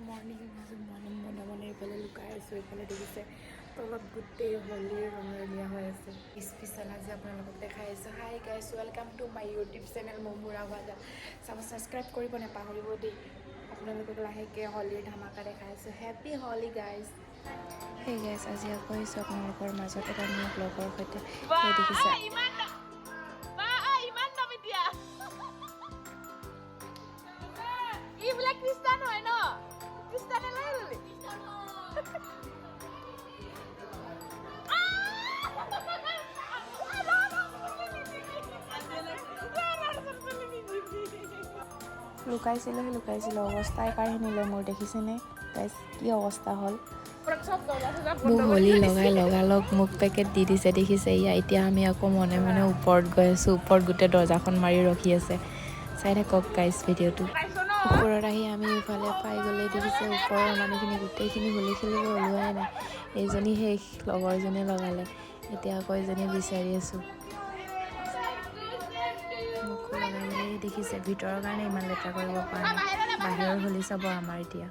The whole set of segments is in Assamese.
মৰ্ণিং মনে মনে এইফালে লুকাই আছোঁ। এইফালে দেখিছে তলত গোটেই হলিৰ ৰঙৰলীয়া হৈ আছে। পিছপিছালা যে আপোনালোকক দেখাই আছোঁ। Hi guys, welcome to my YouTube channel মমুৰা ভাজা। ছাবস্ক্ৰাইব কৰিব নাপাহৰিব দেই। আপোনালোকক লাহেকৈ হলিৰ ধামাকা দেখাই আছোঁ। হেপী হলি গাইজ। সেই গাইজ, আজি আকৌ আহিছোঁ আপোনালোকৰ মাজত এটা নিউ ব্লগৰ সৈতে। সেই দেখিছে লুকাইছিলোঁ অৱস্থাই কাঢ়ি নিলে মোৰ। দেখিছেনে গাইজ কি অৱস্থা হ'ল? মোক হলি লগালগ মোক পেকেট দি দিছে। দেখিছে ইয়া। এতিয়া আমি আকৌ মনে মনে ওপৰত গৈ আছোঁ। ওপৰত গোটেই দৰ্জাখন মাৰি ৰখি আছে। চাই থাকক গাইজ ভিডিঅ'টো। ওপৰত আহি আমি ইফালে পাই গ'লে দেখিছে ওপৰৰ মানুহখিনি গোটেইখিনি হলি খেলিব ওলোৱাই নাই। এইজনী সেই লগৰজনীয়ে লগালে। এতিয়া আকৌ এজনী বিচাৰি আছোঁ। মোকো লগাই মেলি দেখিছে ভিতৰৰ কাৰণে ইমান লেতেৰা কৰিব পৰা নাই। বাহিৰৰ হলি চাব আমাৰ এতিয়া।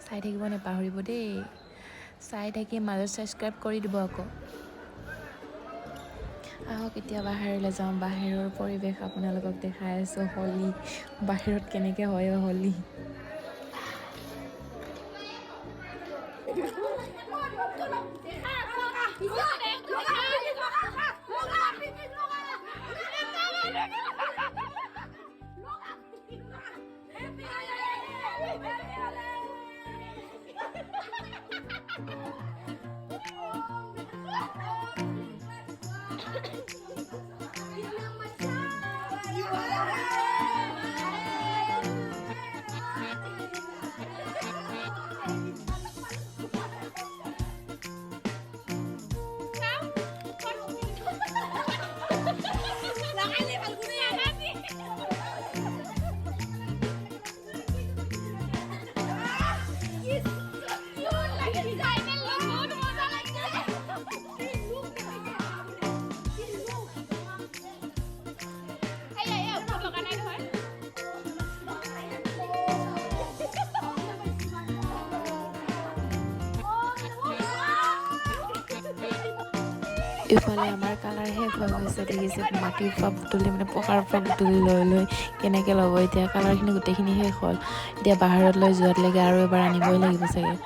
চাই থাকিব নাপাহৰিব দেই। চাই থাকি মাজত ছাবস্ক্ৰাইব কৰি দিব আকৌ। আহক এতিয়া বাহিৰলৈ যাওঁ। বাহিৰৰ পৰিৱেশ আপোনালোকক দেখাই আছোঁ। হলি বাহিৰত কেনেকৈ হয় হলি। ইফালে আমাৰ কালাৰ শেষ হৈ গৈছে দেখিছে মাটিৰ পৰা বুটলি মানে পকাৰ পৰা বুটলি লৈ কেনেকৈ ল'ব এতিয়া কালাৰখিনি গোটেইখিনি শেষ হ'ল এতিয়া বাহিৰত লৈ যোৱাতলৈকে আৰু এবাৰ আনিবই লাগিব চাগে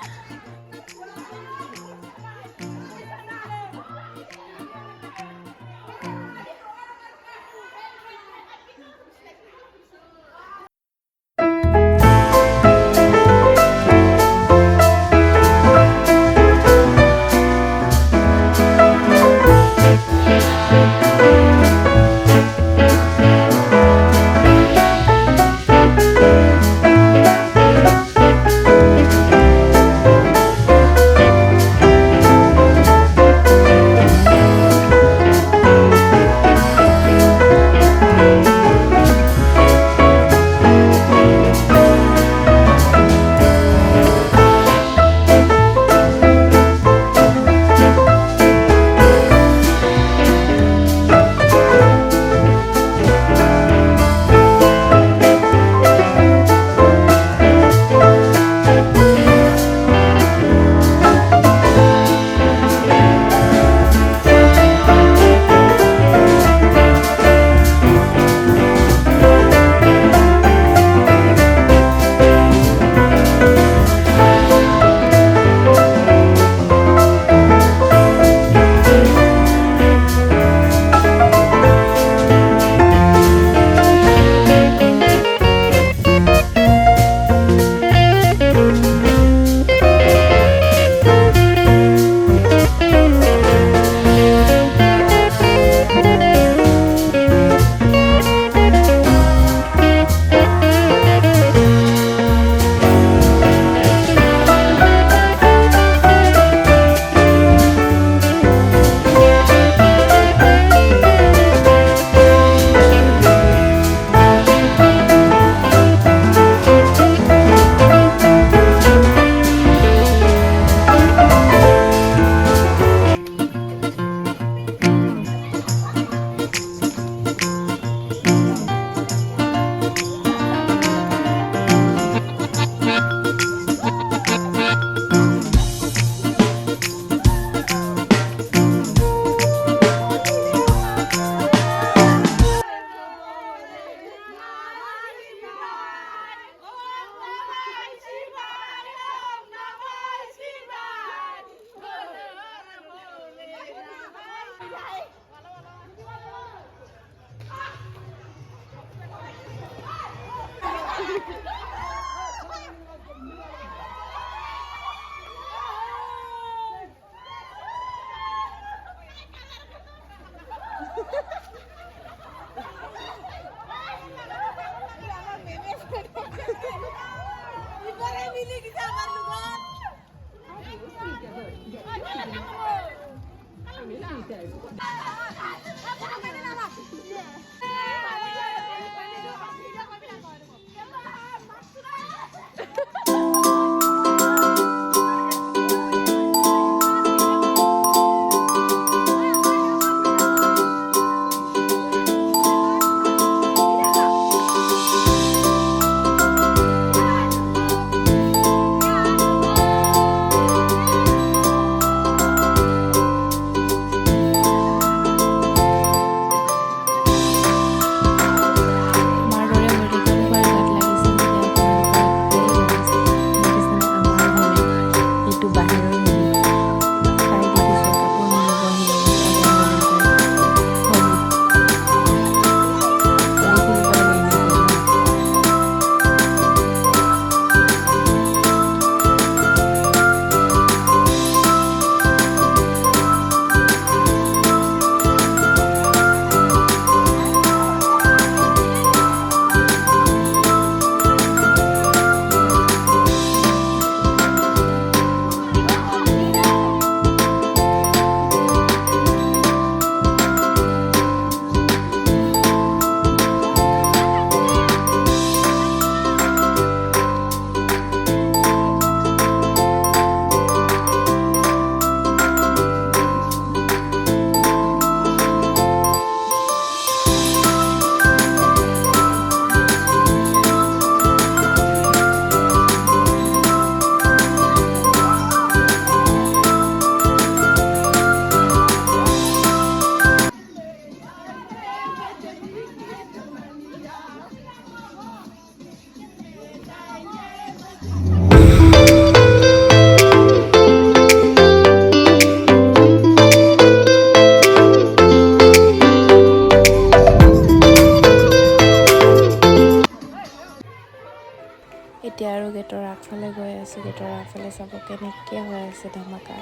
গেটৰ আগফালে গৈ আছোঁ, গেটৰ আগফালে চাব কেনেকৈ হৈ আছে ধামাকা।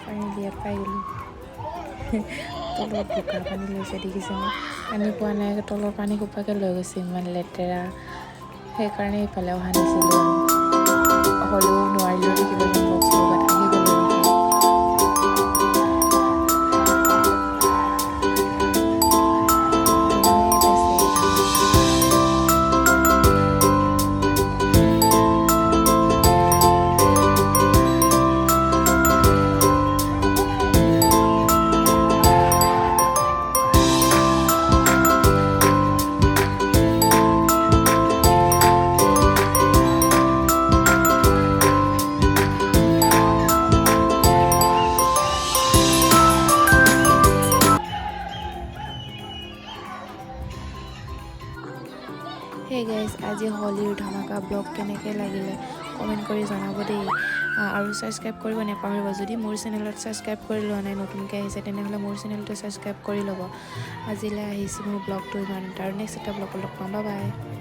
ফাইনেলি পাই গ'লোঁ। তলত বোকা পানী লৈছে দেখিছেনে? পানী পোৱা নাই, তলৰ পানী সোপাকে লৈ গৈছে, ইমান লেতেৰা। সেইকাৰণে এইফালে অহা নাছিলোঁ। হ'লেও নোৱাৰিলোঁ দেখিবলৈ বক্স লগাত আহি গ'লোঁ। Hey guys, আজি হলিৰ ধামাকা ব্লগ কেনেকৈ লাগিলে কমেণ্ট কৰি জনাব দেই। আৰু ছাবস্ক্ৰাইব কৰিব নাপাহৰিব। যদি মোৰ চেনেলত ছাবস্ক্ৰাইব কৰি লোৱা নাই, নতুনকৈ আহিছে, তেনেহ'লে মোৰ চেনেলটো ছাবস্ক্ৰাইব কৰি ল'ব। আজিলৈ আহিছোঁ মোৰ ব্লগটো ইমান, আৰু নেক্সট এটা ব্লগত লগ পাম। Bye bye.